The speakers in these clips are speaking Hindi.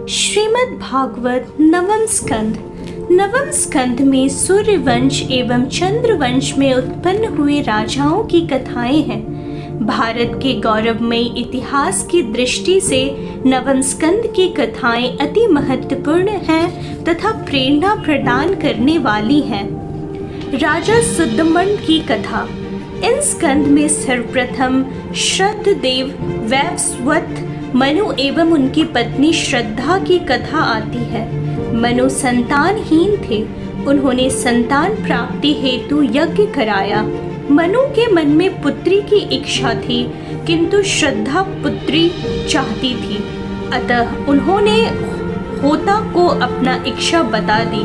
श्रीमद् भागवत नवम स्कंध में सूर्यवंश एवं चंद्रवंश में उत्पन्न हुए राजाओं की कथाएं हैं। भारत के गौरवमयी इतिहास की दृष्टि से नवम स्कंद की कथाएं अति महत्वपूर्ण हैं तथा प्रेरणा प्रदान करने वाली हैं। राजा सुदमन की कथा। इन स्कंद में सर्वप्रथम श्रद्धदेव वैवस्वत मनु एवं उनकी पत्नी श्रद्धा की कथा आती है। मनु संतानहीन थे। उन्होंने संतान प्राप्ति हेतु यज्ञ कराया। मनु के मन में पुत्री की इच्छा थी, किंतु श्रद्धा पुत्री चाहती थी। अतः उन्होंने होता को अपना इच्छा बता दी।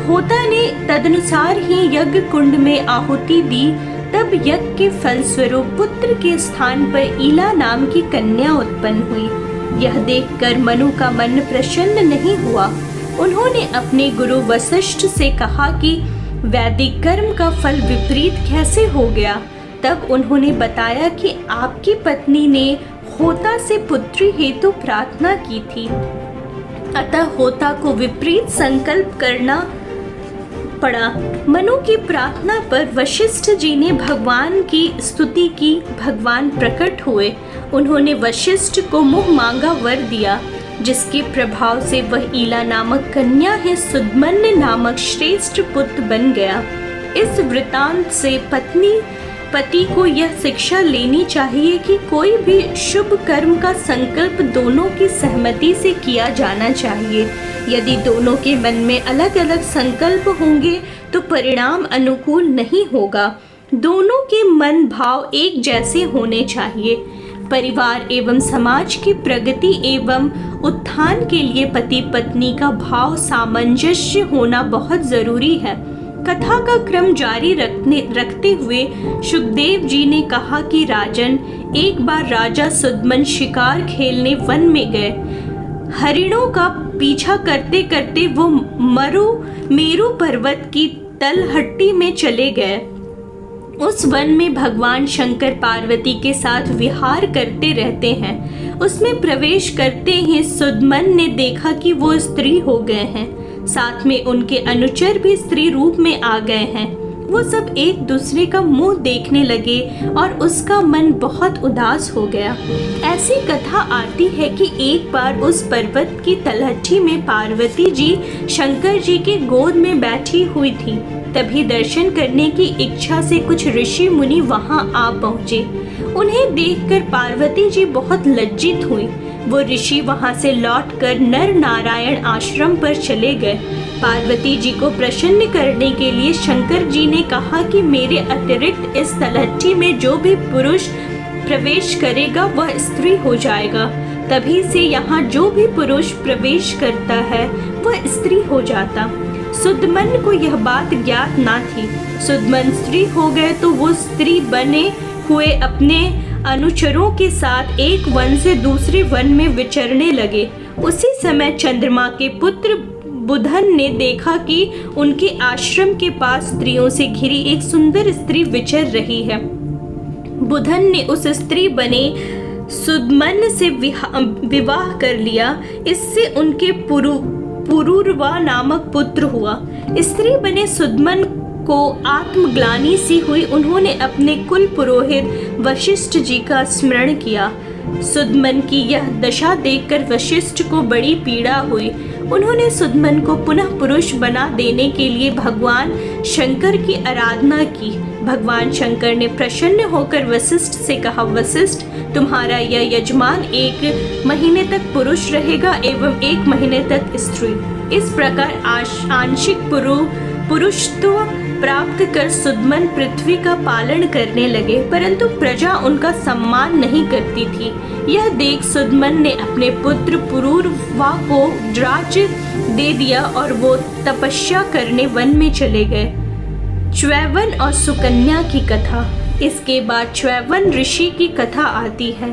होता ने तदनुसार ही यज्ञ कुंड में आहुति दी। तब यज्ञ के फलस्वरूप पुत्र के स्थान पर ईला नाम की कन्या उत्पन्न हुई। यह देखकर मनु का मन प्रसन्न नहीं हुआ। उन्होंने अपने गुरु वशिष्ठ से कहा कि वैदिक कर्म का फल विपरीत कैसे हो गया। तब उन्होंने बताया कि आपकी पत्नी ने होता से पुत्री हेतु प्रार्थना की थी, अतः होता को विपरीत संकल्प करना पड़ा। मनु की प्रार्थना पर वशिष्ठ जी ने भगवान की स्तुति की। भगवान प्रकट हुए। उन्होंने वशिष्ठ को मुँह मांगा वर दिया, जिसके प्रभाव से वह ईला नामक कन्या है सुदमन नामक श्रेष्ठ पुत्र बन गया। इस वृतांत से पति को यह शिक्षा लेनी चाहिए कि कोई भी शुभ कर्म का संकल्प दोनों की सहमति से किया जाना चाहिए। यदि दोनों के मन में अलग अलग संकल्प होंगे तो परिणाम अनुकूल नहीं होगा। दोनों के मन भाव एक जैसे होने चाहिए। परिवार एवं समाज की प्रगति एवं उत्थान के लिए पति पत्नी का भाव सामंजस्य होना बहुत जरूरी है। कथा का क्रम जारी रखते हुए सुखदेव जी ने कहा कि राजन, एक बार राजा सुदमन शिकार खेलने वन में गए। हरिणों का पीछा करते करते वो मेरु पर्वत की तलहटी में चले गए। उस वन में भगवान शंकर पार्वती के साथ विहार करते रहते हैं। उसमें प्रवेश करते ही सुदमन ने देखा कि वो स्त्री हो गए हैं। साथ में उनके अनुचर भी स्त्री रूप में आ गए हैं। वो सब एक दूसरे का मुंह देखने लगे और उसका मन बहुत उदास हो गया। ऐसी कथा आती है कि एक बार उस पर्वत की तलहटी में पार्वती जी शंकर जी के गोद में बैठी हुई थी। तभी दर्शन करने की इच्छा से कुछ ऋषि मुनि वहां आ पहुंचे। उन्हें देखकर पार्वती जी बहुत लज्जित हुई। वो ऋषि वहां से लौटकर नर नारायण आश्रम पर चले गए। पार्वती जी को प्रसन्न करने के लिए शंकर जी ने कहा कि मेरे अतिरिक्त इस तलहटी में जो भी पुरुष प्रवेश करेगा वह स्त्री हो जाएगा। तभी से यहाँ जो भी पुरुष प्रवेश करता है वह स्त्री हो जाता। सुदमन को यह बात ज्ञात ना थी। सुदमन स्त्री हो गए तो वो स्त्री बने हुए अपने अनुचरों के साथ एक वन से दूसरे वन में विचरने लगे। उसी समय चंद्रमा के पुत्र बुधन ने देखा कि उनके आश्रम के पास स्त्रियों से घिरी एक सुंदर स्त्री विचर रही है। बुधन ने उस स्त्री बने सुदमन से विवाह कर लिया। इससे उनके पुरूरवा नामक पुत्र हुआ। स्त्री बने सुदमन को आत्मग्लानि सी हुई। उन्होंने अपने कुल पुरोहित वशिष्ठ जी का स्मरण किया। सुदमन की यह दशा देखकर वशिष्ठ को बड़ी पीड़ा हुई। उन्होंने सुदमन को पुनः पुरुष बना देने के लिए भगवान शंकर की आराधना की। भगवान शंकर ने प्रसन्न होकर वशिष्ठ से कहा, वशिष्ठ, तुम्हारा यह यजमान 1 महीने तक पुरुष रहेगा एवं 1 महीने तक स्त्री। इस प्रकार आंशिक पुरुषत्व प्राप्त कर सुदमन पृथ्वी का पालन करने लगे, परंतु प्रजा उनका सम्मान नहीं करती थी। यह देख सुदमन ने अपने पुत्र पुरूरवा को राज्य दे दिया और वो तपस्या करने वन में चले गए। च्यवन और सुकन्या की कथा। इसके बाद च्यवन ऋषि की कथा आती है।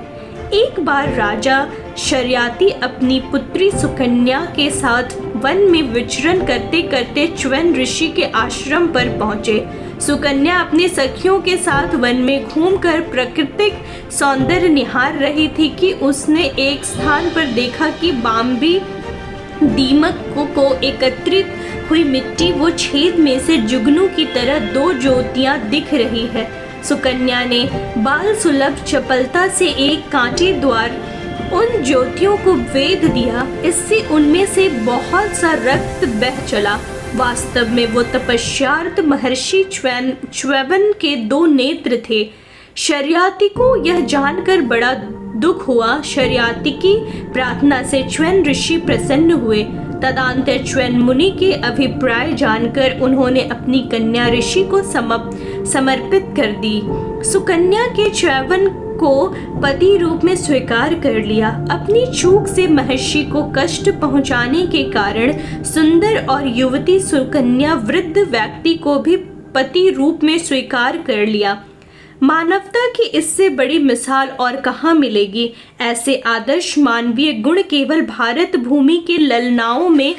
एक बार राजा शर्याती अपनी पुत्री सुकन्या के साथ वन में विचरण करते करते च्यवन ऋषि के आश्रम पर पहुंचे। सुकन्या अपनी सखियों के साथ वन में घूमकर प्राकृतिक सौंदर्य निहार रही थी कि उसने एक स्थान पर देखा कि बाम्बी दीमक को एकत्रित हुई मिट्टी वो छेद में से जुगनू की तरह 2 ज्योतियां दिख रही है। सुकन्या ने बाल सुलभ चपलता से एक कांटे द्वार उन ज्योतियों को वेध दिया। इससे उनमें से बहुत सा रक्त बह चला। वास्तव में वो तपस्यार्थ महर्षि च्यवन के 2 नेत्र थे। शर्याति को यह जानकर बड़ा दुख हुआ। शर्याति की प्रार्थना से च्यवन ऋषि प्रसन्न हुए। तदंतर च्यवन मुनि के अभिप्राय जानकर उन्होंने अपनी कन्या ऋषि को समर्पित कर दी। सुकन्या के च्यवन को पति रूप में स्वीकार कर लिया। अपनी चूक से महर्षि को कष्ट पहुंचाने के कारण सुंदर और युवती सुकन्या वृद्ध व्यक्ति को भी पति रूप में स्वीकार कर लिया। मानवता की इससे बड़ी मिसाल और कहाँ मिलेगी। ऐसे आदर्श मानवीय गुण केवल भारत भूमि के ललनाओं में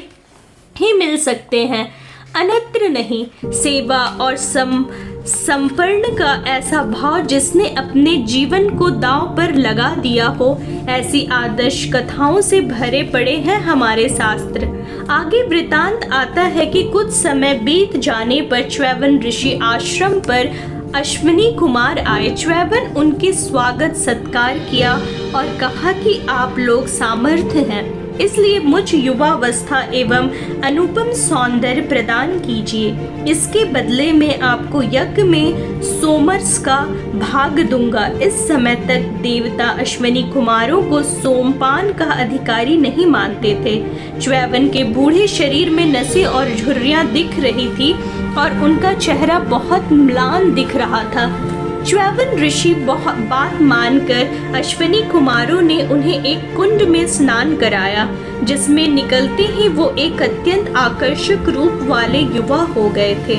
ही मिल सकते हैं, अन्यत्र नहीं। सेवा और समर्पण का ऐसा भाव जिसने अपने जीवन को दांव पर लगा दिया हो, ऐसी आदर्श कथाओं से भरे पड़े हैं हमारे शास्त्र। आगे वृतांत आता है कि कुछ समय बीत जाने पर च्यवन ऋषि आश्रम पर अश्विनी कुमार आए। च्यवन उनके स्वागत सत्कार किया और कहा कि आप लोग सामर्थ्य हैं, इसलिए मुझ युवावस्था एवं अनुपम सौंदर्य प्रदान कीजिए। इसके बदले में आपको यज्ञ में सोमरस का भाग दूंगा। इस समय तक देवता अश्विनी कुमारों को सोमपान का अधिकारी नहीं मानते थे। च्यवन के बूढ़े शरीर में नसें और झुर्रियां दिख रही थी और उनका चेहरा बहुत म्लान दिख रहा था। च्यवन ऋषि बात मानकर अश्विनी कुमारों ने उन्हें एक कुंड में स्नान कराया, जिसमें निकलते ही वो एक अत्यंत आकर्षक रूप वाले युवा हो गए थे।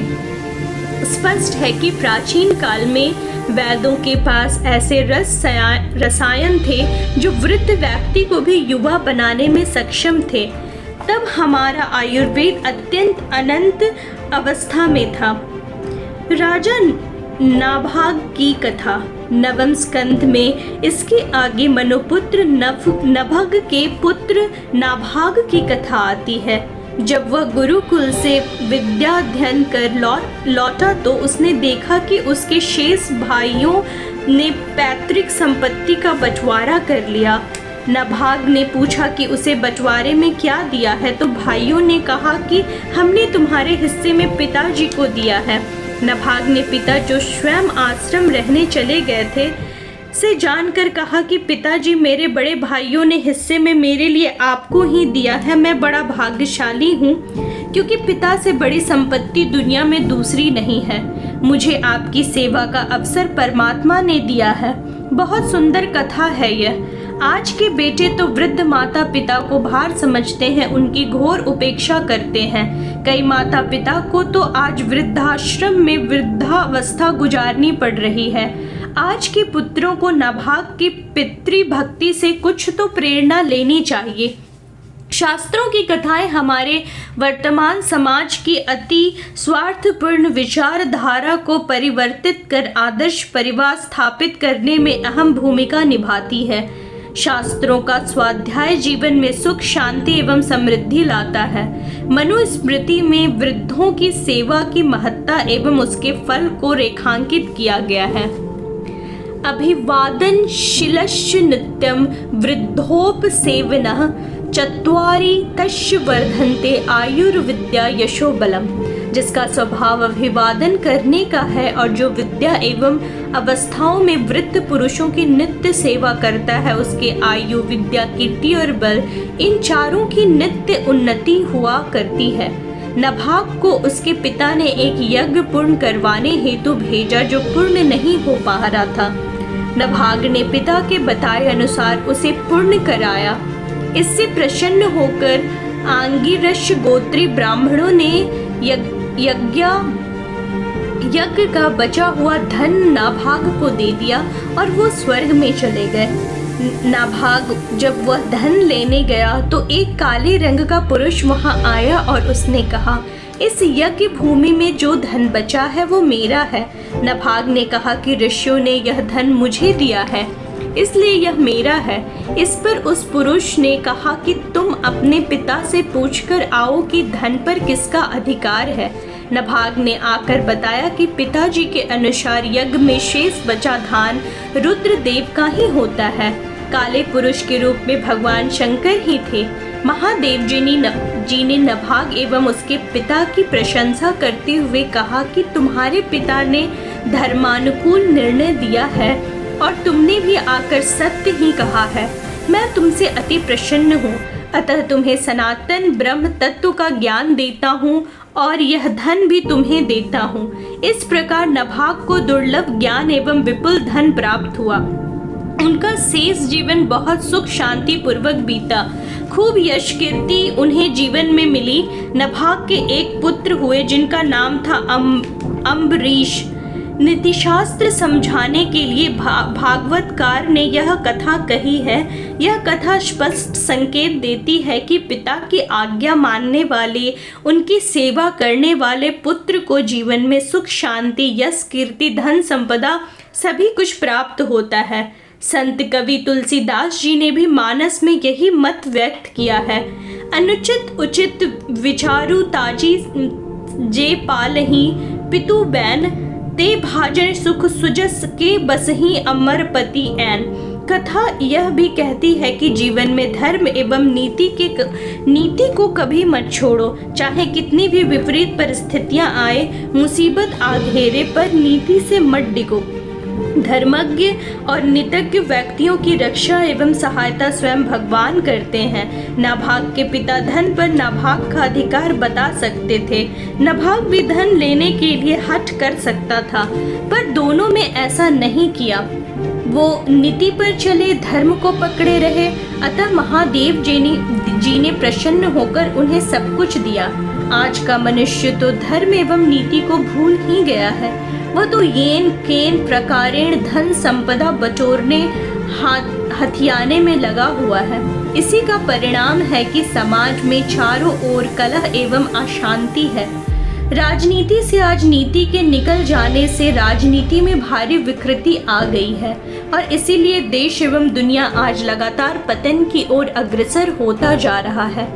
स्पष्ट है कि प्राचीन काल में वैद्यों के पास ऐसे रसायन थे जो वृद्ध व्यक्ति को भी युवा बनाने में सक्षम थे। तब हमारा आयुर्वेद अत्यंत अनंत अवस्था में था। राजा नाभाग की कथा 9वें स्कंध में इसके आगे मनुपुत्र नभग के पुत्र नाभाग की कथा आती है। जब वह गुरुकुल से विद्या अध्ययन कर लौटा तो उसने देखा कि उसके शेष भाइयों ने पैतृक संपत्ति का बंटवारा कर लिया। नाभाग ने पूछा कि उसे बंटवारे में क्या दिया है, तो भाइयों ने कहा कि हमने तुम्हारे हिस्से में पिताजी को दिया है। नाभाग ने पिता जो स्वयं आश्रम रहने चले गए थे से जानकर कहा कि पिताजी, मेरे बड़े भाइयों ने हिस्से में मेरे लिए आपको ही दिया है। मैं बड़ा भाग्यशाली हूँ क्योंकि पिता से बड़ी संपत्ति दुनिया में दूसरी नहीं है। मुझे आपकी सेवा का अवसर परमात्मा ने दिया है। बहुत सुंदर कथा है यह। आज के बेटे तो वृद्ध माता पिता को भार समझते हैं, उनकी घोर उपेक्षा करते हैं। कई माता पिता को तो आज वृद्धाश्रम में वृद्धावस्था गुजारनी पड़ रही है। आज के पुत्रों को नाभाग की पितृभक्ति से कुछ तो प्रेरणा लेनी चाहिए। शास्त्रों की कथाएं हमारे वर्तमान समाज की अति स्वार्थपूर्ण विचारधारा को परिवर्तित कर आदर्श परिवार स्थापित करने में अहम भूमिका निभाती है। शास्त्रों का स्वाध्याय जीवन में सुख, शांति एवं समृद्धि लाता है। मनुस्मृति में वृद्धों की सेवा की महत्ता एवं उसके फल को रेखांकित किया गया है। अभिवादनशीलश्च नित्यं वृद्धोपसेविनः चत्वारि तस्य वर्धन्ते आयुर्विद्या यशो बलम। जिसका स्वभाव अभिवादन करने का है और जो विद्या एवं अवस्थाओं में वृद्ध पुरुषों की नित्य सेवा करता है, उसके आयु, विद्या, कीर्ति और बल, इन चारों की नित्य उन्नति हुआ करती है। नाभाग को उसके पिता ने एक यज्ञ पूर्ण करवाने हेतु भेजा जो पूर्ण नहीं हो पा रहा था। नाभाग ने पिता के बताए अनुसार उसे पूर्ण कराया। इससे प्रसन्न होकर आंगिरस गोत्री ब्राह्मणों ने यज्ञ का बचा हुआ धन नाभाग को दे दिया और वो स्वर्ग में चले गए। नाभाग जब वह धन लेने गया तो एक काले रंग का पुरुष वहां आया और उसने कहा, इस यज्ञ भूमि में जो धन बचा है वो मेरा है। नाभाग ने कहा कि ऋषियों ने यह धन मुझे दिया है। इसलिए यह मेरा है। इस पर उस पुरुष ने कहा कि तुम अपने पिता से पूछकर आओ कि धन पर किसका अधिकार है। नभाग ने आकर बताया कि पिताजी के अनुसार यज्ञ में शेष बचा धान रुद्रदेव का ही होता है। काले पुरुष के रूप में भगवान शंकर ही थे। महादेव जी ने नभाग एवं उसके पिता की प्रशंसा करते हुए कहा कि तुम्हारे पिता ने धर्मानुकूल निर्णय दिया है और तुमने भी आकर सत्य ही कहा है। मैं तुमसे अति प्रसन्न हूँ, अतः तुम्हें सनातन ब्रह्म तत्व का ज्ञान देता हूँ और यह धन भी तुम्हें देता हूँ। इस प्रकार नभाग को दुर्लभ ज्ञान एवं विपुल धन प्राप्त हुआ। उनका शेष जीवन बहुत सुख शांति पूर्वक बीता। खूब यश कीर्ति उन्हें जीवन में मिली। नभाग के एक पुत्र हुए जिनका नाम था अम्बरीश। नीतिशास्त्र समझाने के लिए भागवतकार ने यह कथा कही है। यह कथा स्पष्ट संकेत देती है कि पिता की आज्ञा मानने वाले, उनकी सेवा करने वाले पुत्र को जीवन में सुख शांति यश कीर्ति धन संपदा सभी कुछ प्राप्त होता है। संत कवि तुलसीदास जी ने भी मानस में यही मत व्यक्त किया है। अनुचित उचित विचारु ताजी जे पालही पितु बैन ते भाजन सुख सुजस के बसही अमरपति ऐन। कथा यह भी कहती है कि जीवन में धर्म एवं नीति को कभी मत छोड़ो। चाहे कितनी भी विपरीत परिस्थितियां आए, मुसीबत आ घेरे, पर नीति से मत डिगो। धर्मज्ञ और नीतिज्ञ व्यक्तियों की रक्षा एवं सहायता स्वयं भगवान करते हैं। नभाग के पिता धन पर नभाग का अधिकार बता सकते थे। नभाग भी धन लेने के लिए हठ कर सकता था, पर दोनों में ऐसा नहीं किया। वो नीति पर चले, धर्म को पकड़े रहे। अतः महादेव जी ने प्रसन्न होकर उन्हें सब कुछ दिया। आज का मनुष्य तो धर्म एवं नीति को भूल ही गया है। वह तो येन केन प्रकारेण धन संपदा बटोरने हथियाने में लगा हुआ है। इसी का परिणाम है कि समाज में चारों ओर कलह एवं अशांति है। राजनीति से आज नीति के निकल जाने से राजनीति में भारी विकृति आ गई है और इसीलिए देश एवं दुनिया आज लगातार पतन की ओर अग्रसर होता जा रहा है।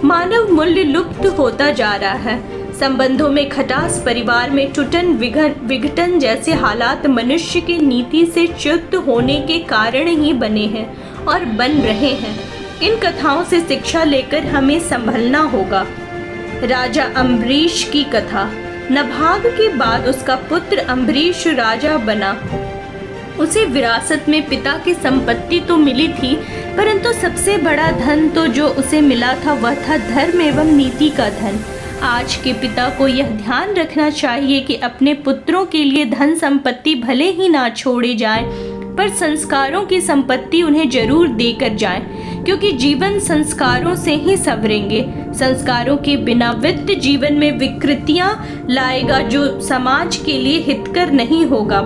मानव मूल्य लुप्त होता जा रहा है। संबंधों में खटास, परिवार में टूटन विघटन जैसे हालात मनुष्य की नीति से च्युत होने के कारण ही बने हैं और बन रहे हैं। इन कथाओं से शिक्षा लेकर हमें संभलना होगा। राजा अम्बरीश की कथा। नभाग के बाद उसका पुत्र अम्बरीश राजा बना। उसे विरासत में पिता की संपत्ति तो मिली थी, परंतु सबसे बड़ा धन तो जो उसे मिला था वह था धर्म एवं नीति का धन। आज के पिता को यह ध्यान रखना चाहिए कि अपने पुत्रों के लिए धन संपत्ति भले ही ना छोड़े जाए, पर संस्कारों की संपत्ति उन्हें जरूर देकर जाए, क्योंकि जीवन संस्कारों से ही संवरेंगे। संस्कारों के बिना वित्त जीवन में विकृतियां लाएगा जो समाज के लिए हितकर नहीं होगा।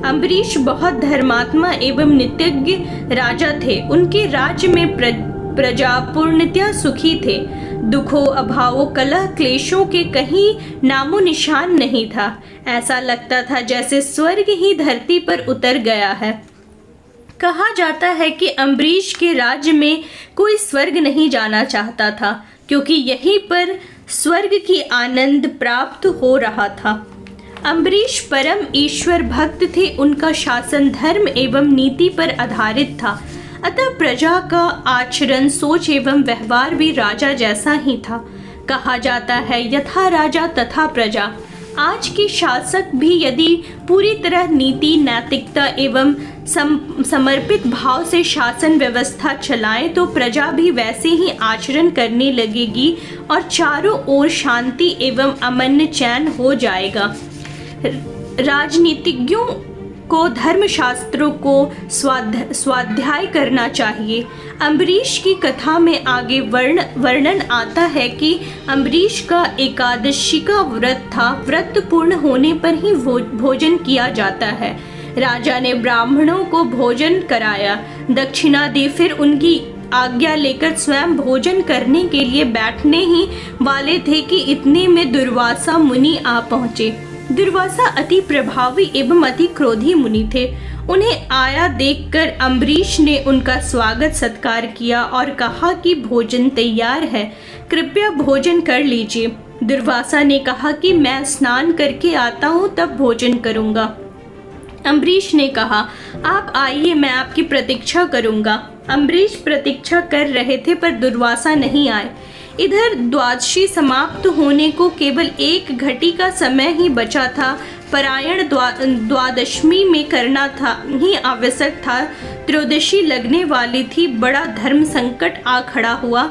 अम्बरीश बहुत धर्मात्मा एवं नीतिज्ञ राजा थे। उनके राज्य में प्रजा पूर्णतया सुखी थे। दुखों, अभावों, कलह, क्लेशों के कहीं नामो निशान नहीं था। ऐसा लगता था जैसे स्वर्ग ही धरती पर उतर गया है। कहा जाता है कि अम्बरीश के राज्य में कोई स्वर्ग नहीं जाना चाहता था, क्योंकि यहीं पर स्वर्ग की आनंद प्राप्त हो रहा था। अम्बरीश परम ईश्वर भक्त थे। उनका शासन धर्म एवं नीति पर आधारित था, अतः प्रजा का आचरण, सोच एवं व्यवहार भी राजा जैसा ही था। कहा जाता है यथा राजा तथा प्रजा। आज के शासक भी यदि पूरी तरह नीति, नैतिकता एवं समर्पित भाव से शासन व्यवस्था चलाएं तो प्रजा भी वैसे ही आचरण करने लगेगी और चारों ओर शांति एवं अमन चैन हो जाएगा। राजनीतिज्ञों को धर्मशास्त्रों को स्वाध्याय करना चाहिए। अम्बरीश की कथा में आगे वर्णन आता है कि अम्बरीश का एकादशी का व्रत था। व्रत पूर्ण होने पर ही भोजन किया जाता है। राजा ने ब्राह्मणों को भोजन कराया, दक्षिणा दी, फिर उनकी आज्ञा लेकर स्वयं भोजन करने के लिए बैठने ही वाले थे कि इतने में दुर्वासा मुनि आ पहुँचे। दुर्वासा अति प्रभावी एवं अति क्रोधी मुनि थे। उन्हें आया देखकर अम्बरीश ने उनका स्वागत सत्कार किया और कहा कि भोजन तैयार है, कृपया भोजन कर लीजिए। दुर्वासा ने कहा कि मैं स्नान करके आता हूँ, तब भोजन करूँगा। अम्बरीश ने कहा, आप आइए, मैं आपकी प्रतीक्षा करूँगा। अम्बरीश प्रतीक्षा कर रहे थे पर दुर्वासा नहीं आए। इधर द्वादशी समाप्त होने को केवल 1 घटी का समय ही बचा था। पारायण द्वादशमी में करना था ही आवश्यक था। त्रयोदशी लगने वाली थी। बड़ा धर्म संकट आ खड़ा हुआ।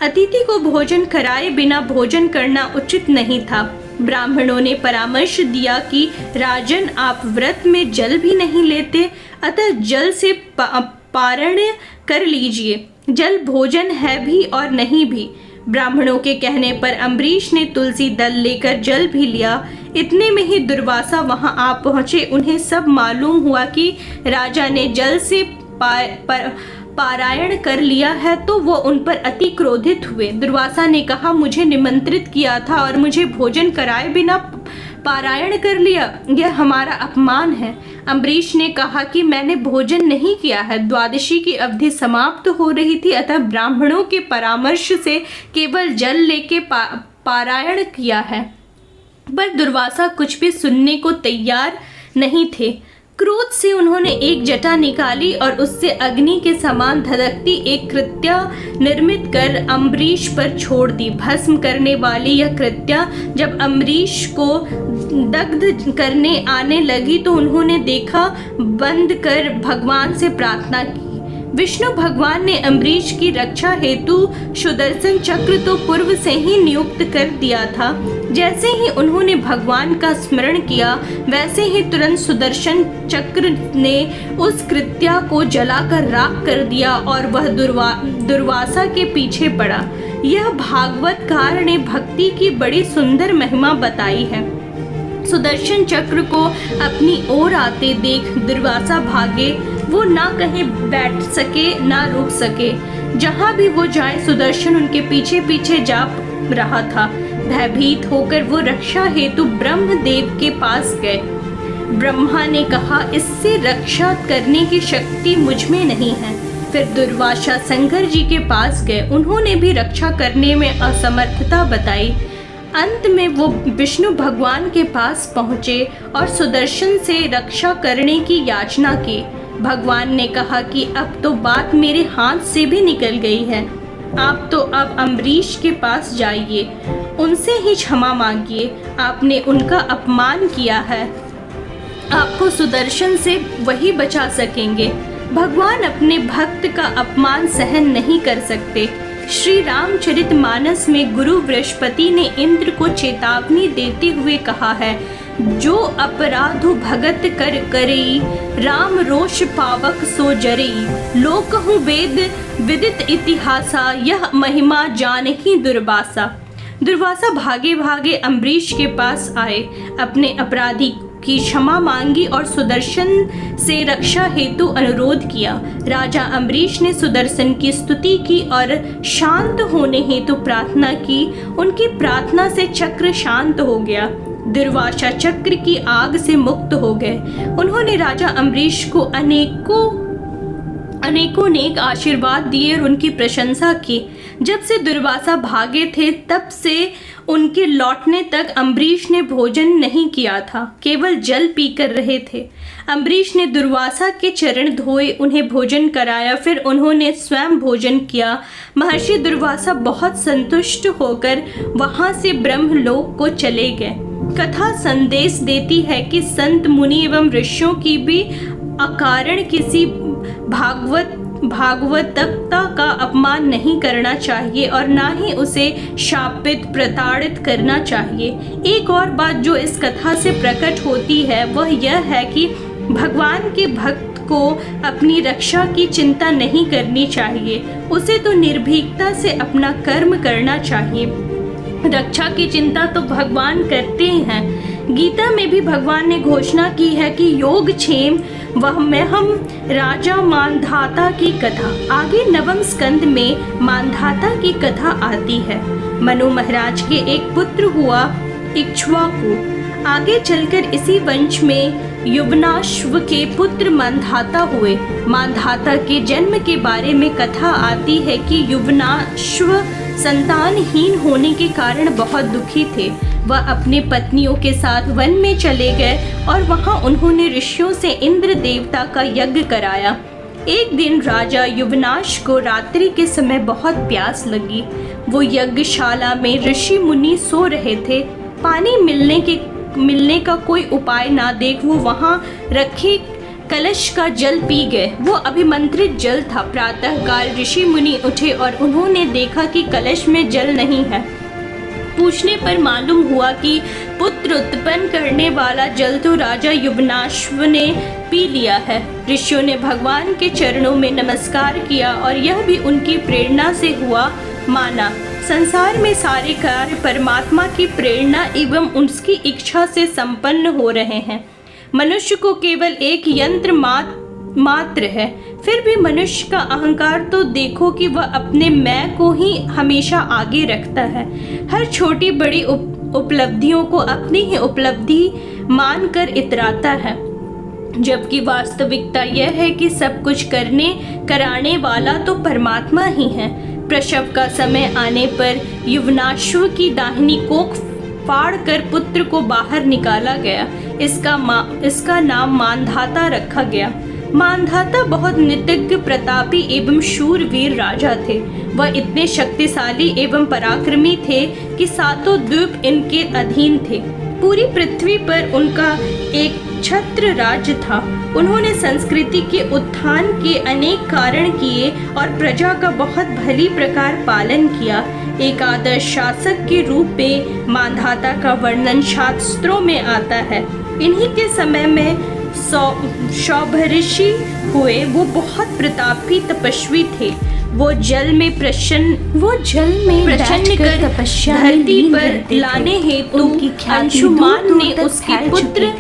अतिथि को भोजन कराए बिना भोजन करना उचित नहीं था। ब्राह्मणों ने परामर्श दिया कि राजन, आप व्रत में जल भी नहीं लेते, अतः जल से पारण कर लीजिए। जल भोजन है भी और नहीं भी। ब्राह्मणों के कहने पर अम्बरीश ने तुलसी दल लेकर जल भी लिया। इतने में ही दुर्वासा वहां आ पहुंचे। उन्हें सब मालूम हुआ कि राजा ने जल से पारायण कर लिया है, तो वो उन पर अति क्रोधित हुए। दुर्वासा ने कहा, मुझे निमंत्रित किया था और मुझे भोजन कराए बिना पारायण कर लिया, यह हमारा अपमान है। अम्बरीश ने कहा कि मैंने भोजन नहीं किया है, द्वादशी की अवधि समाप्त हो रही थी, अतः ब्राह्मणों के परामर्श से केवल जल लेके पारायण किया है। पर दुर्वासा कुछ भी सुनने को तैयार नहीं थे। क्रोध से उन्होंने एक जटा निकाली और उससे अग्नि के समान धधकती एक कृत्या निर्मित कर अम्बरीश पर छोड़ दी। भस्म करने वाली यह कृत्या जब अम्बरीश को दग्ध करने आने लगी तो उन्होंने देखा बंद कर भगवान से प्रार्थना की। विष्णु भगवान ने अम्बरीश की रक्षा हेतु सुदर्शन चक्र तो पूर्व से ही नियुक्त कर दिया था। जैसे ही उन्होंने भगवान का स्मरण किया, वैसे ही तुरंत सुदर्शन चक्र ने उस कृत्या को जलाकर राख कर दिया और वह दुर्वासा के पीछे पड़ा। यह भागवतकार ने भक्ति की बड़ी सुंदर महिमा बताई है। सुदर्शन चक्र को अपनी ओर आते देख दुर्वासा भागे। वो ना कहीं बैठ सके ना रुक सके। जहां भी वो जाए सुदर्शन उनके पीछे पीछे जा रहा था। भयभीत होकर वो रक्षा हेतु ब्रह्मदेव के पास गए। ब्रह्मा ने कहा, इससे रक्षा करने की शक्ति मुझ में नहीं है। फिर दुर्वासा शंकर जी के पास गए। उन्होंने भी रक्षा करने में असमर्थता बताई। अंत में वो विष्णु भगवान के पास पहुँचे और सुदर्शन से रक्षा करने की याचना की। भगवान ने कहा कि अब तो बात मेरे हाथ से भी निकल गई है। आप तो अब अम्बरीश के पास जाइए, उनसे ही क्षमा मांगिए। आपने उनका अपमान किया है, आपको सुदर्शन से वही बचा सकेंगे। भगवान अपने भक्त का अपमान सहन नहीं कर सकते। श्री रामचरितमानस में गुरु बृहस्पति ने इंद्र को चेतावनी देते हुए कहा है, जो अपराधु भगत कर करई, राम रोष पावक सो जरई। लोकहु वेद विदित इतिहासा, यह महिमा जानहि दुर्वासा। दुर्वासा भागे भागे अम्बरीश के पास आए, अपने अपराधी की क्षमा मांगी और सुदर्शन से रक्षा हेतु अनुरोध किया। राजा अम्बरीश ने सुदर्शन की स्तुति की और शांत होने हेतु प्रार्थना की। उनकी प्रार्थना से चक्र शांत हो गया। दुर्वासा चक्र की आग से मुक्त हो गए। उन्होंने राजा अम्बरीश को अनेकों नेक आशीर्वाद दिए और उनकी प्रशंसा की। जब से दुर्वासा भागे थे तब से उनके लौटने तक अम्बरीश ने भोजन नहीं किया था, केवल जल पीकर रहे थे। अम्बरीश ने दुर्वासा के चरण धोए, उन्हें भोजन कराया, फिर उन्होंने स्वयं भोजन किया। महर्षि दुर्वासा बहुत संतुष्ट होकर वहां से ब्रह्मलोक को चले गए। कथा संदेश देती है कि संत मुनि एवं ऋषियों की भी अकारण किसी भागवतकता का अपमान नहीं करना चाहिए और ना ही उसे शापित प्रताड़ित करना चाहिए। एक और बात जो इस कथा से प्रकट होती है वह यह है कि भगवान के भक्त को अपनी रक्षा की चिंता नहीं करनी चाहिए, उसे तो निर्भीकता से अपना कर्म करना चाहिए। रक्षा की चिंता तो भगवान करते हैं। गीता में भी भगवान ने घोषणा की है कि योगक्षेम वह में हम राजा मानधाता की कथा। आगे 9वें स्कंद में मानधाता की कथा आती है। मनु महाराज के एक पुत्र हुआ इक्ष्वाकु। आगे चलकर इसी वंश में युवनाश्व के पुत्र मांधाता हुए। मांधाता के जन्म के बारे में कथा आती है कि युवनाश्व संतानहीन होने के कारण बहुत दुखी थे। वह अपनी पत्नियों के साथ वन में चले गए और वहां उन्होंने ऋषियों से इंद्र देवता का यज्ञ कराया। एक दिन राजा युवनाश को रात्रि के समय बहुत प्यास लगी। वो यज्ञशाला में ऋषि मुनि सो रहे थे। पानी मिलने का कोई उपाय ना देख वो वहां रखे कलश का जल पी गए। वो अभिमंत्रित जल था। प्रातःकाल ऋषि मुनि उठे और उन्होंने देखा कि कलश में जल नहीं है। पूछने पर मालूम हुआ कि पुत्र उत्पन्न करने वाला जल तो राजा युवनाश्व ने पी लिया है। ऋषियों ने भगवान के चरणों में नमस्कार किया और यह भी उनकी प्रेरणा से हुआ माना। संसार में सारे कार्य परमात्मा की प्रेरणा एवं उसकी इच्छा से संपन्न हो रहे हैं। मनुष्य को केवल एक यंत्र मात्र है। फिर भी मनुष्य का अहंकार तो देखो कि वह अपने मैं को ही हमेशा आगे रखता है। हर छोटी बड़ी उपलब्धियों को अपनी ही उपलब्धि मानकर इतराता है, जबकि वास्तविकता यह है कि सब कुछ कराने वाला तो परमात्मा ही है। प्रसव का समय आने पर युवनाश्व की दाहिनी कोख फाड़कर पुत्र को बाहर निकाला गया। इसका नाम मांधाता रखा गया। मांधाता बहुत नितज्ञ, प्रतापी एवं शूरवीर राजा थे। वह इतने शक्तिशाली एवं पराक्रमी थे कि सातों द्वीप इनके अधीन थे। पूरी पृथ्वी पर उनका एक छत्र राज्य था। उन्होंने संस्कृति के उत्थान के अनेक कारण किए और प्रजा का बहुत भली प्रकार पालन किया। एक आदर्श शासक के रूप में मांधाता का वर्णन शास्त्रों में आता है। इन्हीं के समय में सौभऋषि हुए। वो बहुत प्रतापी तपस्वी थे। वो जल में प्रसन्न कर तपस्या धरती पर लाने हेतु अंशुमान ने उसके पुत्र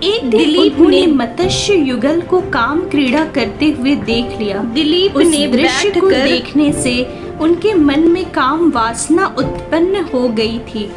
एक दिलीप ने मत्स्य युगल को काम क्रीड़ा करते हुए देख लिया। दिलीप ने दृश्य को देखने से उनके मन में काम वासना उत्पन्न हो गई थी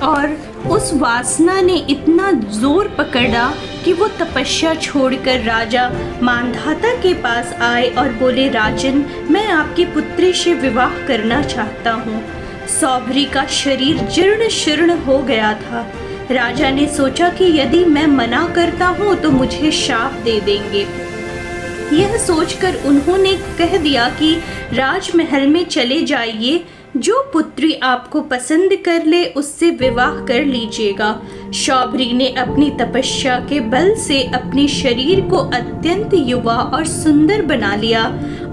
और उस वासना ने इतना जोर पकड़ा कि वो तपस्या छोड़कर राजा मांधाता के पास आए और बोले, राजन, मैं आपकी पुत्री से विवाह करना चाहता हूँ। सौभरी का शरीर जीर्ण शीर्ण हो गया था। राजा ने सोचा कि यदि मैं मना करता हूँ तो मुझे शाप दे देंगे। यह सोचकर उन्होंने कह दिया कि राजमहल में चले जाइए, जो पुत्री आपको पसंद कर ले उससे विवाह कर लीजिएगा। सौभरी ने अपनी तपस्या के बल से अपने शरीर को अत्यंत युवा और सुंदर बना लिया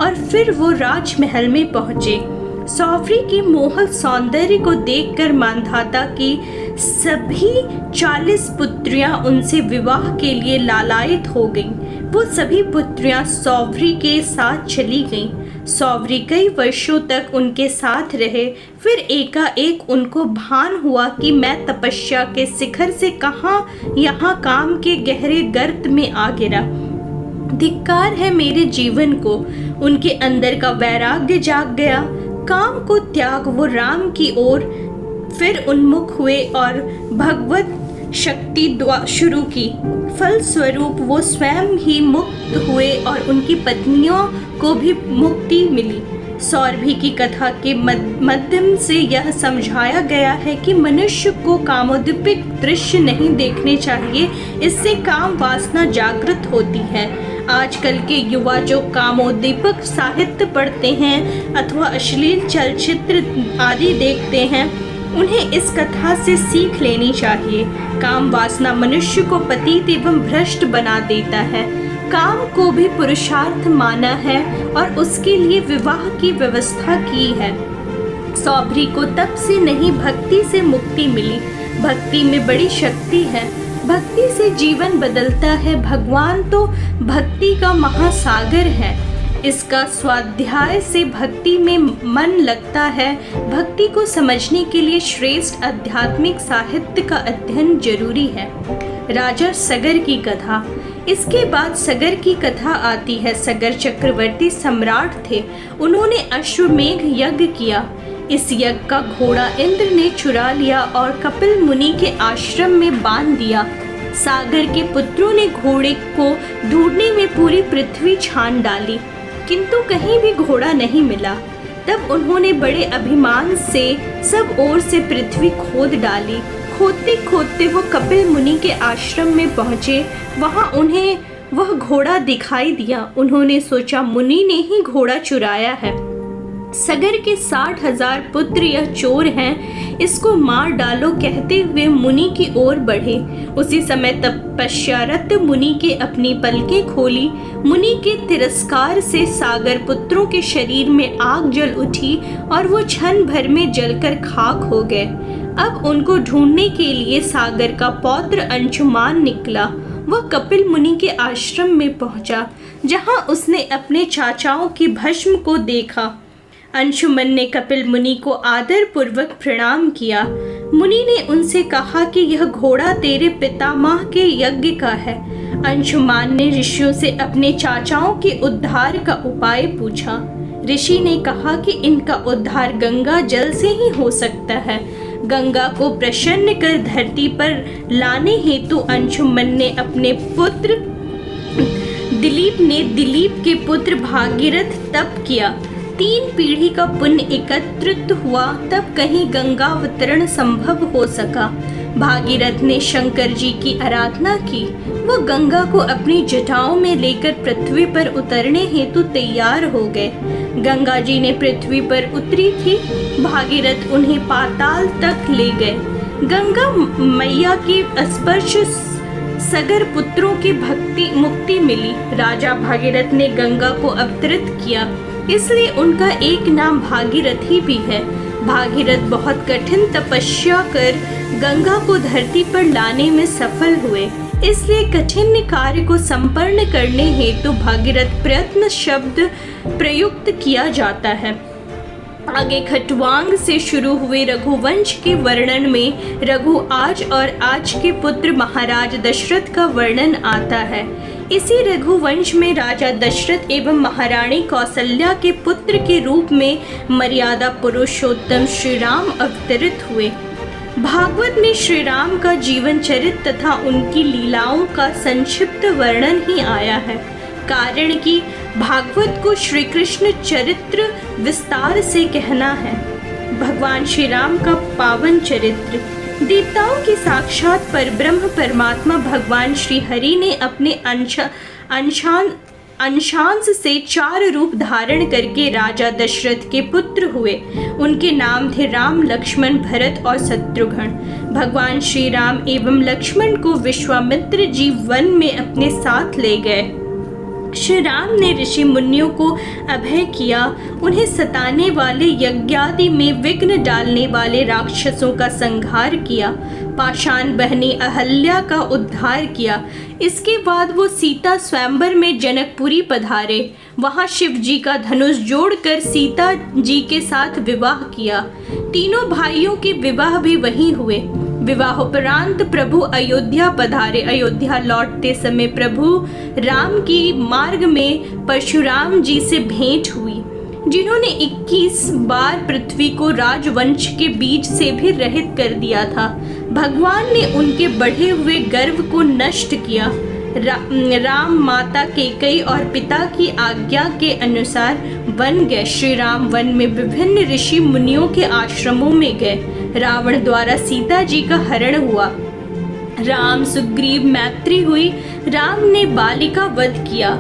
और फिर वो राजमहल में पहुंचे। सौभरी की मोहक सौंदर्य को देखकर मांधाता की सभी 40 पुत्रियां उनसे विवाह के लिए लालायित हो गईं। वो सभी पुत्रियां सौभरी के साथ चली गईं। सौभरी कई वर्षों तक उनके साथ रहे। फिर एकाएक उनको भान हुआ कि मैं तपस्या के शिखर से कहाँ यहाँ काम के गहरे गर्त में आ गिरा। धिक्कार है मेरे जीवन को। उनके अंदर का वैराग्य जाग गया। काम को त्याग वो राम की ओर फिर उन्मुख हुए और भगवत शक्ति शुरू की। फलस्वरूप वो स्वयं ही मुक्त हुए और उनकी पत्नियों को भी मुक्ति मिली। सौरभी की कथा के माध्यम से यह समझाया गया है कि मनुष्य को कामोद्दीपक दृश्य नहीं देखने चाहिए, इससे काम वासना जागृत होती है। आजकल के युवा जो कामोद्दीपक साहित्य पढ़ते हैं अथवा अश्लील चलचित्र आदि देखते हैं, उन्हें इस कथा से सीख लेनी चाहिए। काम वासना मनुष्य को पतित एवं भ्रष्ट बना देता है। काम को भी पुरुषार्थ माना है और उसके लिए विवाह की व्यवस्था की है। सौभरी को तप से नहीं भक्ति से मुक्ति मिली। भक्ति में बड़ी शक्ति है। भक्ति से जीवन बदलता है। भगवान तो भक्ति का महासागर है। इसका स्वाध्याय से भक्ति में मन लगता है। भक्ति को समझने के लिए श्रेष्ठ आध्यात्मिक साहित्य का अध्ययन जरूरी है। राजा सगर की कथा। इसके बाद सगर की कथा आती है। सगर चक्रवर्ती सम्राट थे। उन्होंने अश्वमेघ यज्ञ किया। इस यज्ञ का घोड़ा इंद्र ने चुरा लिया और कपिल मुनि के आश्रम में बांध दिया। सागर के पुत्रों ने घोड़े को ढूंढने में पूरी पृथ्वी छान डाली, किंतु कहीं भी घोड़ा नहीं मिला। तब उन्होंने बड़े अभिमान से सब ओर से पृथ्वी खोद डाली। खोदते खोदते वो कपिल मुनि के आश्रम में पहुँचे। वहाँ उन्हें वह घोड़ा दिखाई दिया। उन्होंने सोचा मुनि ने ही घोड़ा चुराया है। सगर के 60,000 पुत्र यह चोर हैं, इसको मार डालो कहते हुए मुनि की ओर बढ़े। उसी समय तपस्यारत मुनि के अपनी पलकें खोली। मुनि के तिरस्कार से सागर पुत्रों के शरीर में आग जल उठी और वो क्षण भर में जलकर खाक हो गए। अब उनको ढूंढने के लिए सागर का पौत्र अंशुमान निकला। वह कपिल मुनि के आश्रम में पहुंचा, जहां उसने अपने चाचाओं की भस्म को देखा। अंशुमन ने कपिल मुनि को आदर पूर्वक प्रणाम किया। मुनि ने उनसे कहा कि यह घोड़ा तेरे पितामह के यज्ञ का है। अंशुमान ने ऋषियों से अपने चाचाओं के उद्धार का उपाय पूछा। ऋषि ने कहा कि इनका उद्धार गंगा जल से ही हो सकता है। गंगा को प्रसन्न कर धरती पर लाने हेतु अंशुमन ने अपने पुत्र दिलीप के पुत्र भागीरथ तप किया। 3 पीढ़ी का पुण्य एकत्रित हुआ, तब कहीं गंगावतरण संभव हो सका। भागीरथ ने शंकर जी की आराधना की। वो गंगा को अपनी जटाओं में लेकर पृथ्वी पर उतरने हेतु तैयार हो गए। गंगा जी ने पृथ्वी पर उतरी थी। भागीरथ उन्हें पाताल तक ले गए। गंगा मैया के स्पर्श सगर पुत्रों की मुक्ति मिली। राजा भागीरथ ने गंगा को अवतरित किया, इसलिए उनका एक नाम भागीरथी भी है। भागीरथ बहुत कठिन तपस्या कर गंगा को धरती पर लाने में सफल हुए, इसलिए कठिन कार्य को संपन्न करने हेतु भागीरथ प्रयत्न शब्द प्रयुक्त किया जाता है। आगे खटवांग से शुरू हुए रघुवंश के वर्णन में रघु आज और आज के पुत्र महाराज दशरथ का वर्णन आता है। इसी रघुवंश में राजा दशरथ एवं महारानी कौसल्या के पुत्र के रूप में मर्यादा पुरुषोत्तम श्री राम अवतरित हुए। भागवत में श्री राम का जीवन चरित्र तथा उनकी लीलाओं का संक्षिप्त वर्णन ही आया है, कारण कि भागवत को श्री कृष्ण चरित्र विस्तार से कहना है। भगवान श्री राम का पावन चरित्र। देवताओं के साक्षात परब्रह्म परमात्मा भगवान श्री हरि ने अपने अंशांश से 4 रूप धारण करके राजा दशरथ के पुत्र हुए। उनके नाम थे राम, लक्ष्मण, भरत और शत्रुघ्न। भगवान श्री राम एवं लक्ष्मण को विश्वामित्र जी वन में अपने साथ ले गए। श्री राम ने ऋषि मुनियों को अभय किया, उन्हें सताने वाले यज्ञादि में विघ्न डालने वाले राक्षसों का संहार किया, पाषाण बहनी अहल्या का उद्धार किया। इसके बाद वो सीता स्वयंवर में जनकपुरी पधारे। वहाँ शिव जी का धनुष जोड़कर सीता जी के साथ विवाह किया। तीनों भाइयों के विवाह भी वहीं हुए। विवाहोपरांत प्रभु अयोध्या पधारे। अयोध्या लौटते समय प्रभु राम की मार्ग में परशुराम जी से भेंट हुई, जिन्होंने 21 बार पृथ्वी को राजवंश के बीज से भी रहित कर दिया था। भगवान ने उनके बढ़े हुए गर्व को नष्ट किया। राम माता कैकेयी और पिता की आज्ञा के अनुसार वन गए। श्री राम वन में विभिन्न ऋषि मुनियों के आश्रमों में गए। रावण द्वारा सीता जी का हरण हुआ। राम सुग्रीव मैत्री हुई। राम ने बाली का वध किया।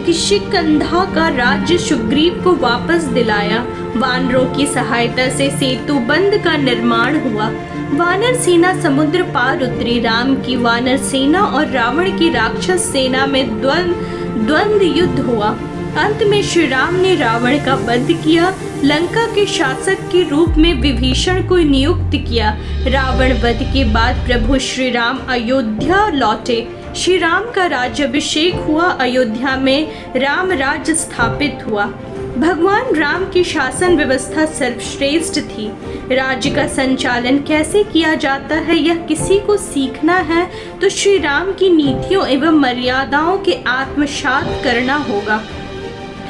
किशिकंधा का राज्य सुग्रीव को वापस दिलाया। वानरों की सहायता से सेतु बंध का निर्माण हुआ। वानर सेना समुद्र पार उतरी। राम की वानर सेना और रावण की राक्षस सेना में द्वंद्व युद्ध हुआ। अंत में श्री राम ने रावण का वध किया। लंका के शासक के रूप में विभीषण को नियुक्त किया। रावण वध के बाद प्रभु श्री राम अयोध्या लौटे। श्री राम का राज्याभिषेक हुआ। अयोध्या में राम राज्य स्थापित हुआ। भगवान राम की शासन व्यवस्था सर्वश्रेष्ठ थी। राज्य का संचालन कैसे किया जाता है यह किसी को सीखना है तो श्री राम की नीतियों एवं मर्यादाओं के आत्मसात करना होगा।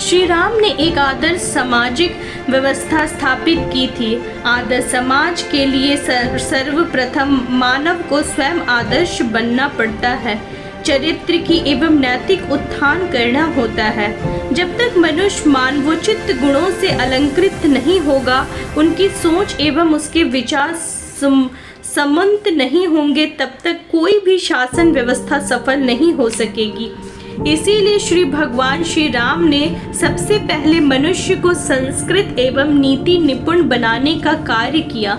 श्री राम ने एक आदर्श सामाजिक व्यवस्था स्थापित की थी। आदर्श समाज के लिए सर्वप्रथम मानव को स्वयं आदर्श बनना पड़ता है, चरित्र की एवं नैतिक उत्थान करना होता है। जब तक मनुष्य मानवोचित गुणों से अलंकृत नहीं होगा, उनकी सोच एवं उसके विचार समन्वित नहीं होंगे, तब तक कोई भी शासन व्यवस्था सफल नहीं हो सकेगी। इसीलिए श्री भगवान श्री राम ने सबसे पहले मनुष्य को संस्कृत एवं नीति निपुण बनाने का कार्य किया।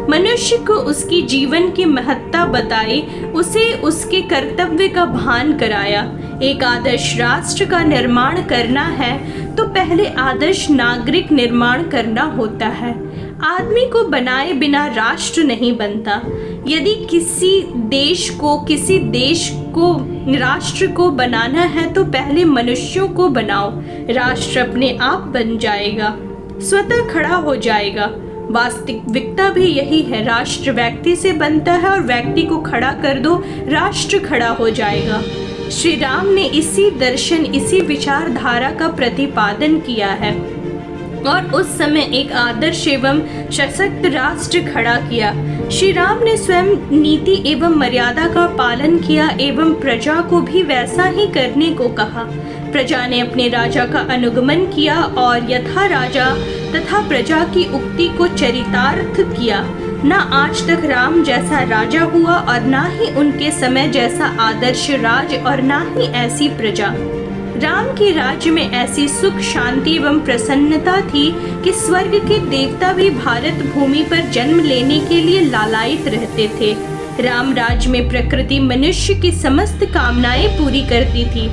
मनुष्य को उसकी जीवन की महत्ता बताई, उसे उसके कर्तव्य का भान कराया। एक आदर्श राष्ट्र का निर्माण करना है तो पहले आदर्श नागरिक निर्माण करना होता है। आदमी को बनाए बिना राष्ट्र नहीं बनता। यदि किसी देश को राष्ट्र को बनाना है तो पहले मनुष्यों को बनाओ, राष्ट्र अपने आप बन जाएगा, स्वतः खड़ा हो जाएगा। वास्तविकता भी यही है, राष्ट्र व्यक्ति से बनता है और व्यक्ति को खड़ा कर दो, राष्ट्र खड़ा हो जाएगा। श्री राम ने इसी दर्शन, इसी विचारधारा का प्रतिपादन किया है और उस समय एक आदर्श एवं सशक्त राष्ट्र खड़ा किया। श्री राम ने स्वयं नीति एवं मर्यादा का पालन किया एवं प्रजा को भी वैसा ही करने को कहा। प्रजा ने अपने राजा का अनुगमन किया और यथा राजा तथा प्रजा की उक्ति को चरितार्थ किया। न आज तक राम जैसा राजा हुआ और न ही उनके समय जैसा आदर्श राज और न ही ऐसी प्रजा। राम के राज्य में ऐसी सुख, शांति एवं प्रसन्नता थी कि स्वर्ग के देवता भी भारत भूमि पर जन्म लेने के लिए लालायित रहते थे। राम राज्य में प्रकृति मनुष्य की समस्त कामनाएं पूरी करती थी।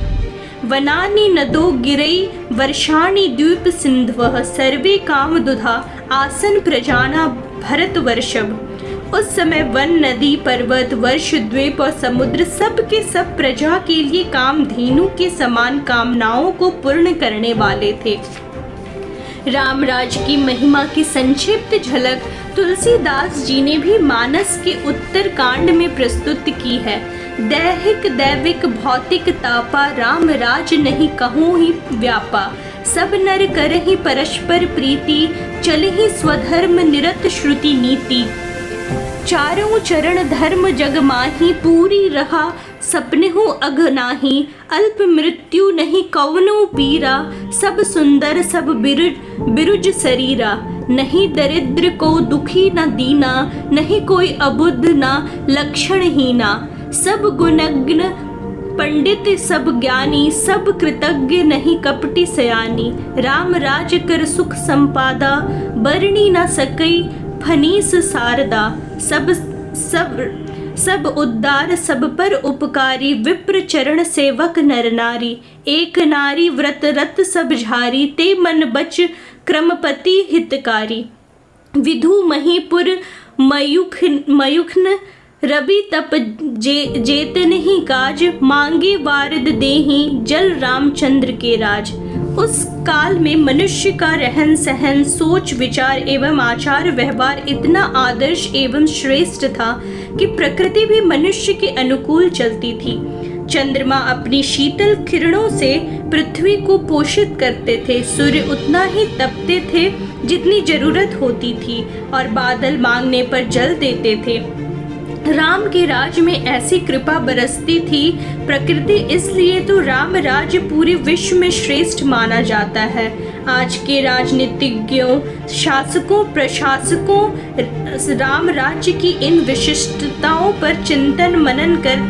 वनानि नदो गिरई वर्षाणि द्वीप सिंधवः सर्वे काम दुधा आसन प्रजाना भरत वर्षभ। उस समय वन, नदी, पर्वत, वर्ष, द्वीप और समुद्र सब के सब प्रजा के लिए कामधेनु के समान कामनाओं को पूर्ण करने वाले थे। रामराज की महिमा की संक्षिप्त झलक तुलसीदास जी ने भी मानस के उत्तर कांड में प्रस्तुत की है। दैहिक दैविक भौतिक तापा, राम राज नहीं कहूँ ही व्यापा। सब नर करहि परस्पर प्रीति, चलहि स्वधर्म निरत श्रुति नीति। चारों चरण धर्म जग माही, पूरी रहा सपनेहु अघनाही। अल्प मृत्यु नहीं कवनो पीरा, सब सुंदर सब बिरुज शरीरा। नहीं दरिद्र को दुखी न दीना, नहीं कोई अबुद्ध न लक्षणहीना। सब गुणज्ञ पंडित सब ज्ञानी, सब कृतज्ञ नहीं कपटी सयानी। राम राज कर सुख संपादा, बरनी न सकई फनीस सारदा। सब उद्धार सब पर उपकारी, विप्र चरण सेवक नर नारी। एक नारी व्रत रत सब झारी, ते मन बच क्रमपति हितकारी। विधु महीपुर मयूखन, रवि तप जेतनहि काज। मांगे वारद देहि, जल रामचंद्र के राज। उस काल में मनुष्य का रहन सहन, सोच विचार एवं आचार व्यवहार इतना आदर्श एवं श्रेष्ठ था कि प्रकृति भी मनुष्य के अनुकूल चलती थी। चंद्रमा अपनी शीतल किरणों से पृथ्वी को पोषित करते थे, सूर्य उतना ही तपते थे जितनी जरूरत होती थी और बादल मांगने पर जल देते थे। राम के राज में ऐसी कृपा बरसती थी प्रकृति, इसलिए तो राम राज्य पूरे विश्व में श्रेष्ठ माना जाता है। आज के राजनीतिज्ञों, शासकों, प्रशासकों राम राज्य की इन विशिष्टताओं पर चिंतन मनन कर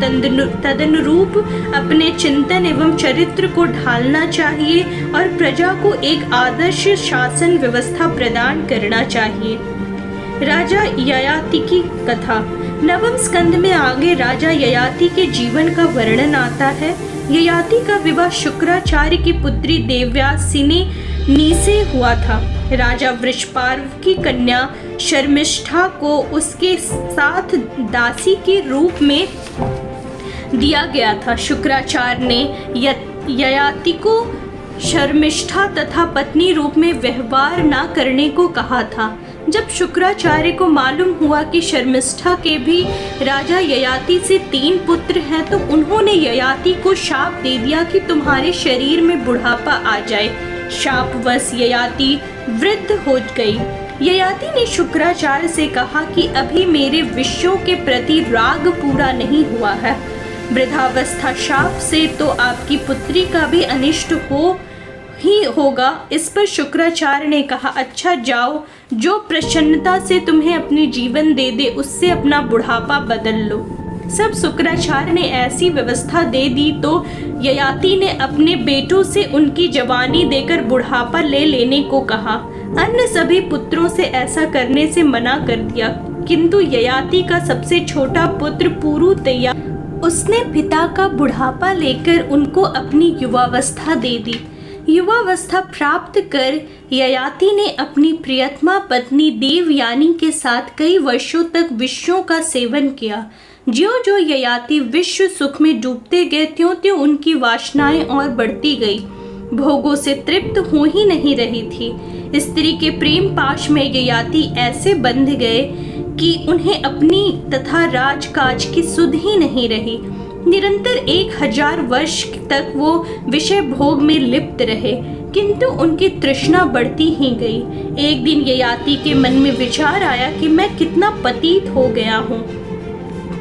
तदनुरूप अपने चिंतन एवं चरित्र को ढालना चाहिए और प्रजा को एक आदर्श शासन व्यवस्था प्रदान करना चाहिए। राजा ययाति की कथा। नवम स्कंद में आगे राजा ययाति के जीवन का वर्णन आता है। ययाति का विवाह शुक्राचार्य की पुत्री देवयासिनी से हुआ था। राजा वृषपर्व की कन्या शर्मिष्ठा को उसके साथ दासी के रूप में दिया गया था। शुक्राचार्य ने ययाति को शर्मिष्ठा तथा पत्नी रूप में व्यवहार न करने को कहा था। जब शुक्राचार्य को मालूम हुआ कि शर्मिष्ठा के भी राजा ययाति से 3 पुत्र हैं, तो उन्होंने ययाति को शाप दे दिया कि तुम्हारे शरीर में बुढ़ापा आ जाए, शापवश ययाति वृद्ध हो गई। ययाति ने शुक्राचार्य से कहा कि अभी मेरे विषयों के प्रति राग पूरा नहीं हुआ है। वृद्धावस्था शाप से तो आपकी पुत्री का भी अनिष्ट ही होगा। इस पर शुक्राचार्य ने कहा, अच्छा जाओ, जो प्रसन्नता से तुम्हें अपनी जीवन दे दे उससे अपना बुढ़ापा बदल लो। सब शुक्राचार्य ने ऐसी व्यवस्था दे दी तो ययाति ने अपने बेटों से उनकी जवानी देकर बुढ़ापा ले लेने को कहा। अन्य सभी पुत्रों से ऐसा करने से मना कर दिया, किंतु ययाति का सबसे छोटा पुत्र पुरु तैयार, उसने पिता का बुढ़ापा लेकर उनको अपनी युवावस्था दे दी। युवावस्था प्राप्त कर ययाति ने अपनी प्रियतमा पत्नी देवयानी के साथ कई वर्षों तक विषयों का सेवन किया। ज्यों ज्यों ययाति विश्व सुख में डूबते गए त्यों त्यों उनकी वासनाएं और बढ़ती गई। भोगों से तृप्त हो ही नहीं रही थी। स्त्री के प्रेम पाश में ययाति ऐसे बंध गए कि उन्हें अपनी तथा राजकाज की सुध ही नहीं रही। निरंतर 1000 वर्ष तक वो विषय भोग में लिप्त रहे, किंतु उनकी तृष्णा बढ़ती ही गई। एक दिन ययाति के मन में विचार आया कि मैं कितना पतित हो गया हूँ।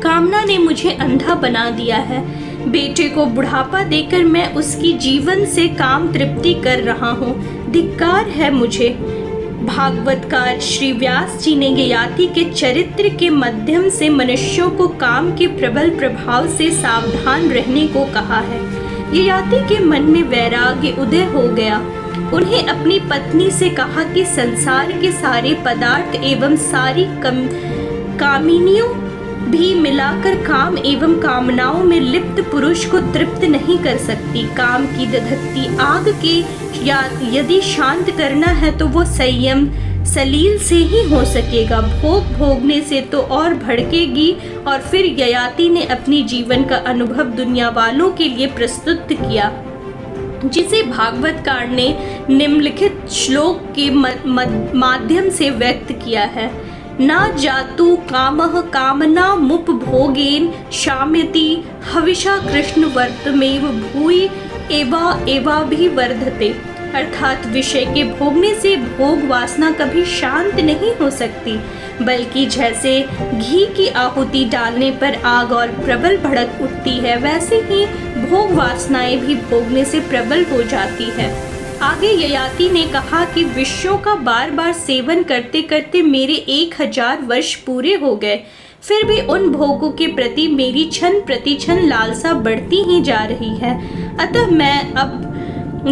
कामना ने मुझे अंधा बना दिया है। बेटे को बुढ़ापा देकर मैं उसकी जीवन से काम तृप्ति कर रहा हूँ। धिक्कार है मुझे। भागवतकार श्री व्यास जी ने ययाति के चरित्र के माध्यम से मनुष्यों को काम के प्रबल प्रभाव से सावधान रहने को कहा है। ययाति के मन में वैराग्य उदय हो गया। उन्हें अपनी पत्नी से कहा कि संसार के सारे पदार्थ एवं सारी कामिनियों भी मिलाकर काम एवं कामनाओं में लिप्त पुरुष को तृप्त नहीं कर सकती। काम की दधकती आग के यदि शांत करना है तो वो संयम सलील से ही हो सकेगा। भोग भोगने से तो और भड़केगी। और फिर ययाति ने अपनी जीवन का अनुभव दुनिया वालों के लिए प्रस्तुत किया, जिसे भागवतकार ने निम्नलिखित श्लोक के माध्यम से व्यक्त किया है। ना जातु कामः कामना मुपभोगेन शाम्यति हविषा कृष्ण वर्तमेव भूय एवाभिवर्धते। अर्थात विषय के भोगने से भोग वासना कभी शांत नहीं हो सकती, बल्कि जैसे घी की आहुति डालने पर आग और प्रबल भड़क उठती है, वैसे ही भोग वासनाएं भी भोगने से प्रबल हो जाती है। आगे ययाति ने कहा कि विषयों का बार बार सेवन करते करते मेरे 1000 वर्ष पूरे हो गए, फिर भी उन भोगों के प्रति मेरी क्षण प्रतिक्षण लालसा बढ़ती ही जा रही है। अतः मैं अब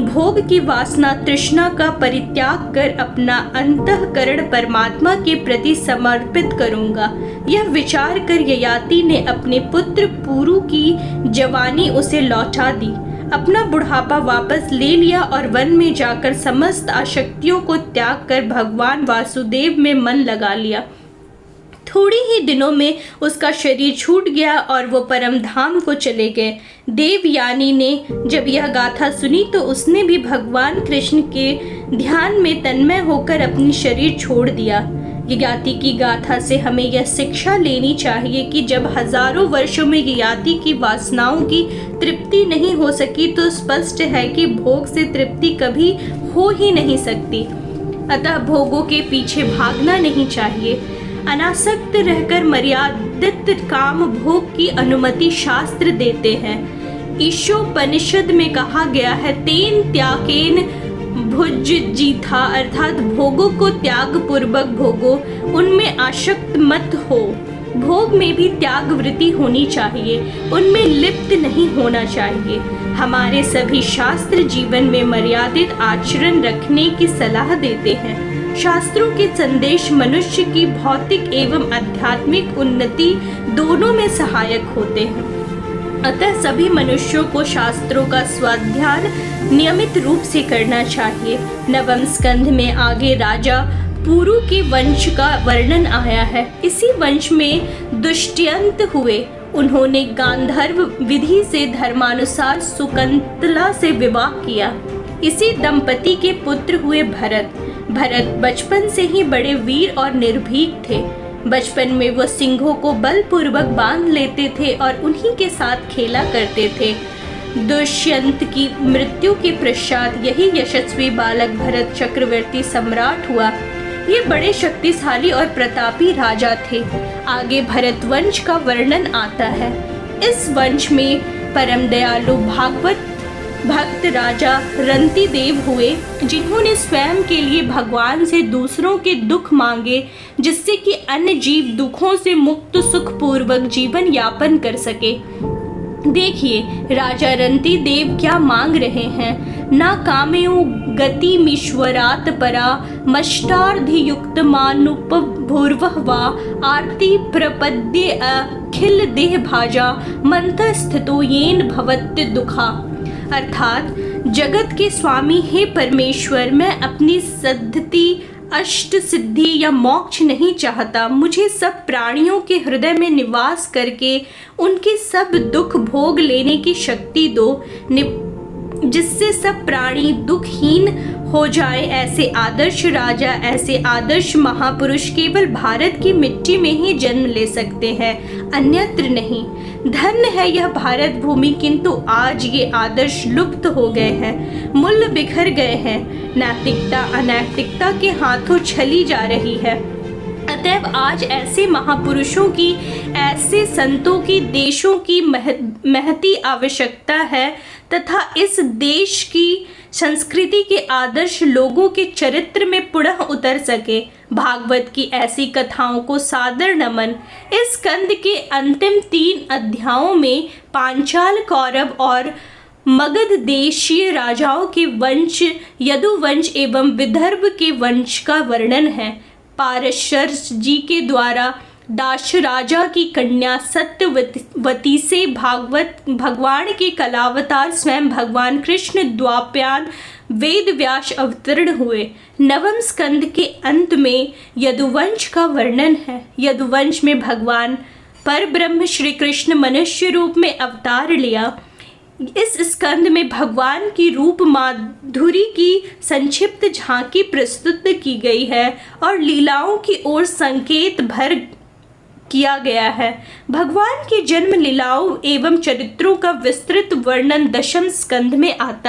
भोग की वासना तृष्णा का परित्याग कर अपना अंतःकरण परमात्मा के प्रति समर्पित करूंगा। यह विचार कर ययाति ने अपने पुत्र पुरु की जवानी उसे लौटा दी, अपना बुढ़ापा वापस ले लिया और वन में जाकर समस्त आसक्तियों को त्याग कर भगवान वासुदेव में मन लगा लिया। थोड़ी ही दिनों में उसका शरीर छूट गया और वो परम धाम को चले गए। देवयानी ने जब यह गाथा सुनी तो उसने भी भगवान कृष्ण के ध्यान में तन्मय होकर अपनी शरीर छोड़ दिया। ययाति की गाथा से हमें यह शिक्षा लेनी चाहिए कि जब हजारों वर्षों में ययाति की वासनाओं की तृप्ति नहीं हो सकी तो स्पष्ट है कि भोग से तृप्ति कभी हो ही नहीं सकती। अतः भोगों के पीछे भागना नहीं चाहिए। अनासक्त रहकर मर्यादित काम भोग की अनुमति शास्त्र देते हैं। ईशोपनिषद में कहा गया है, तेन त्यागेन भुज्जीथा, अर्थात भोगों को त्याग पूर्वक भोगो, उनमें आसक्त मत हो। भोग में भी त्याग वृत्ति होनी चाहिए, उनमें लिप्त नहीं होना चाहिए। हमारे सभी शास्त्र जीवन में मर्यादित आचरण रखने की सलाह देते हैं। शास्त्रों के संदेश मनुष्य की भौतिक एवं आध्यात्मिक उन्नति दोनों में सहायक होते हैं। अतः सभी मनुष्यों को शास्त्रों का स्वाध्याय नियमित रूप से करना चाहिए। नवम स्कंध में आगे राजा पुरु के वंश का वर्णन आया है। इसी वंश में दुष्यंत हुए। उन्होंने गांधर्व विधि से धर्मानुसार सुकंतला से विवाह किया। इसी दंपति के पुत्र हुए भरत। भरत बचपन से ही बड़े वीर और निर्भीक थे। बचपन में वो सिंहों को बलपूर्वक बांध लेते थे और उन्हीं के साथ खेला करते थे। दुष्यंत की मृत्यु के पश्चात यही यशस्वी बालक भरत चक्रवर्ती सम्राट हुआ। ये बड़े शक्तिशाली और प्रतापी राजा थे। आगे भरत वंश का वर्णन आता है। इस वंश में परम दयालु भागवत भक्त राजा रंती देव हुए, जिन्होंने स्वयं के लिए भगवान से दूसरों के दुख मांगे, जिससे कि अन्य जीव दुखों से मुक्त सुखपूर्वक जीवन यापन कर सके। देखिए राजा रंती देव क्या मांग रहे हैं। ना कामयो गतिमीश्वरात् परा मष्टार्धियुक्त मानुपभूर्वः वा आर्ति प्रपद्ये अखिल देह भाजा मंत्र स्थितो येन भवत्य दुखा। अर्थात जगत के स्वामी हे परमेश्वर, मैं अपनी सद्गति अष्ट सिद्धि या मोक्ष नहीं चाहता। मुझे सब प्राणियों के हृदय में निवास करके उनके सब दुख भोग लेने की शक्ति दो, जिससे सब प्राणी दुखहीन हो जाए। ऐसे आदर्श राजा, ऐसे आदर्श महापुरुष केवल भारत की मिट्टी में ही जन्म ले सकते हैं, अन्यत्र नहीं। धन्य है यह भारत भूमि, किंतु आज ये आदर्श लुप्त हो गए हैं, मूल्य बिखर गए हैं। नैतिकता अनैतिकता के हाथों छली जा रही है। अतएव आज ऐसे महापुरुषों की, ऐसे संतों की, देशों की महती आवश्यकता है, तथा इस देश की संस्कृति के आदर्श लोगों के चरित्र में पुनः उतर सके। भागवत की ऐसी कथाओं को सादर नमन। इस स्कंद के अंतिम 3 अध्यायों में पांचाल, कौरव और मगध देशीय राजाओं के वंश, यदुवंश एवं विदर्भ के वंश का वर्णन है। पारशर्स जी के द्वारा दाश राजा की कन्या सत्यवती से भगवान के कलावतार स्वयं भगवान कृष्ण द्वापायन वेद व्यास अवतरण हुए। नवम स्कंद के अंत में यदुवंश का वर्णन है। यदुवंश में भगवान परब्रह्म श्री कृष्ण मनुष्य रूप में अवतार लिया। इस स्कंद में भगवान की रूप माधुरी की संक्षिप्त झांकी प्रस्तुत की गई है और लीलाओं की ओर संकेत भर किया गया है। भगवान की जन्म लीलाओं एवं चरित्रों का विस्तृत वर्णन 10वें स्कंद में आता है।